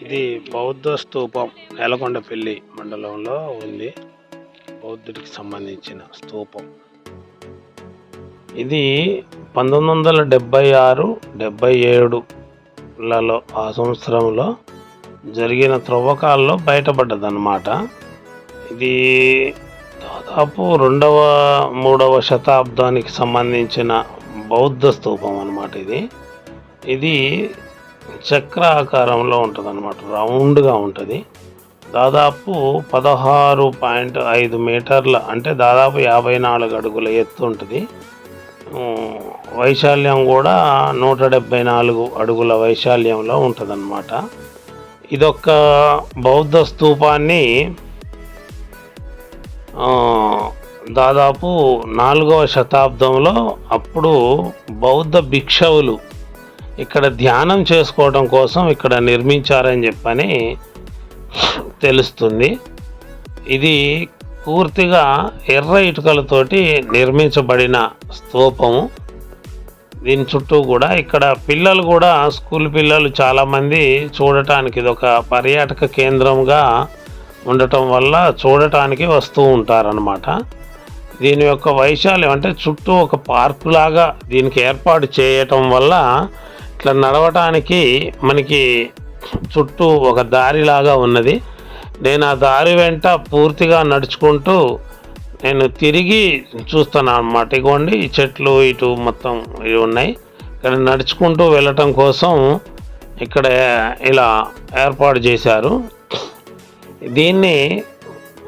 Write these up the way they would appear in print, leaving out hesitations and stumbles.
ఇది బౌద్ధ స్తూపం నేలకొండపల్లి మండలంలో ఉంది. బౌద్ధుడికి సంబంధించిన స్తూపం ఇది 1976-77లలో ఆ సంవత్సరంలో జరిగిన త్రవ్వకాల్లో బయటపడ్డదన్నమాట. ఇది దాదాపు 2వ-3వ శతాబ్దానికి సంబంధించిన బౌద్ధ స్తూపం అన్నమాట. ఇది చక్ర ఆకారంలో ఉంటుంది అన్నమాట, రౌండ్గా ఉంటుంది. దాదాపు 16.5 మీటర్ల అంటే దాదాపు 54 అడుగుల ఎత్తు ఉంటుంది. వైశాల్యం కూడా 174 అడుగుల వైశాల్యంలో ఉంటుంది అన్నమాట. ఇదొక బౌద్ధ స్తూపాన్ని దాదాపు 4వ శతాబ్దంలో అప్పుడు బౌద్ధ భిక్షువులు ఇక్కడ ధ్యానం చేసుకోవడం కోసం ఇక్కడ నిర్మించారని చెప్పని తెలుస్తుంది. ఇది పూర్తిగా ఎర్ర ఇటుకలతోటి నిర్మించబడిన స్తూపము. దీని చుట్టూ కూడా ఇక్కడ పిల్లలు కూడా స్కూల్ పిల్లలు చాలామంది చూడటానికి ఇది ఒక పర్యాటక కేంద్రంగా ఉండటం వల్ల చూడటానికి వస్తూ ఉంటారనమాట. దీని యొక్క వైశాల్యం అంటే చుట్టూ ఒక పార్కు లాగా దీనికి ఏర్పాటు చేయటం వల్ల ఇట్లా నడవటానికి మనకి చుట్టూ ఒక దారిలాగా ఉన్నది. నేను ఆ దారి వెంట పూర్తిగా నడుచుకుంటూ నేను తిరిగి చూస్తాను అన్నమాట. ఇగోండి ఈ చెట్లు ఇటు మొత్తం ఇవి ఉన్నాయి. ఇక్కడ నడుచుకుంటూ వెళ్ళటం కోసం ఇక్కడ ఇలా ఏర్పాటు చేశారు. దీన్ని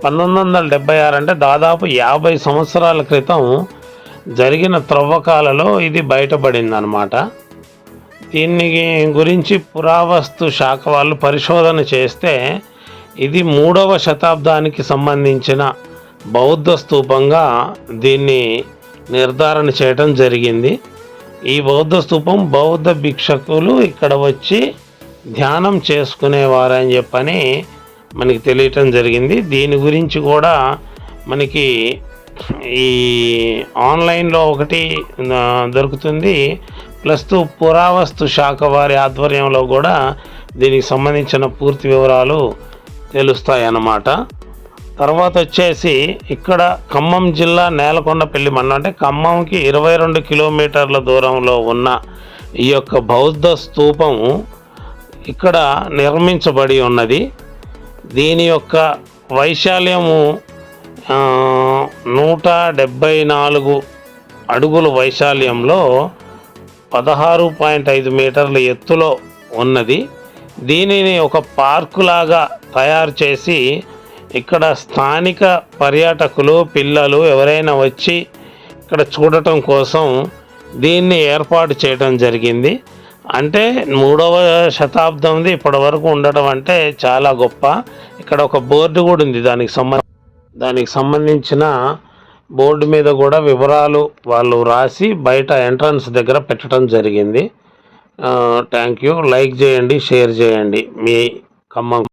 1976 అంటే దాదాపు 50 సంవత్సరాల క్రితం జరిగిన త్రవ్వకాలలో ఇది బయటపడింది అన్నమాట. దీన్ని గురించి పురావస్తు శాఖ వాళ్ళు పరిశోధన చేస్తే ఇది 3వ శతాబ్దానికి సంబంధించిన బౌద్ధ స్తూపంగా దీన్ని నిర్ధారణ చేయడం జరిగింది. ఈ బౌద్ధ స్తూపం బౌద్ధ భిక్షకులు ఇక్కడ వచ్చి ధ్యానం చేసుకునేవారని చెప్పని మనకి తెలియటం జరిగింది. దీని గురించి కూడా మనకి ఈ ఆన్లైన్లో ఒకటి దొరుకుతుంది, ప్లస్ పురావస్తు శాఖ వారి ఆధ్వర్యంలో కూడా దీనికి సంబంధించిన పూర్తి వివరాలు తెలుస్తాయి అన్నమాట. తర్వాత వచ్చేసి ఇక్కడ ఖమ్మం జిల్లా నేలకొండపల్లి మండలం అంటే ఖమ్మంకి 22 కిలోమీటర్ల దూరంలో ఉన్న ఈ యొక్క బౌద్ధ స్తూపం ఇక్కడ నిర్మించబడి ఉన్నది. దీని యొక్క వైశాల్యము 174 అడుగుల వైశాల్యంలో 16.5 మీటర్ల ఎత్తులో ఉన్నది. దీనిని ఒక పార్కు లాగా తయారు చేసి ఇక్కడ స్థానిక పర్యాటకులు పిల్లలు ఎవరైనా వచ్చి ఇక్కడ చూడటం కోసం దీన్ని ఏర్పాటు చేయడం జరిగింది. అంటే 3వ శతాబ్దంది ఇప్పటి వరకు ఉండటం అంటే చాలా గొప్ప. ఇక్కడ ఒక బోర్డు కూడా ఉంది, దానికి సంబంధించిన బోర్డు మీద కూడా వివరాలు వాళ్ళు రాసి బయట ఎంట్రన్స్ దగ్గర పెట్టడం జరిగింది. Thank you. లైక్ చేయండి, షేర్ చేయండి. మీ ఖమ్మం.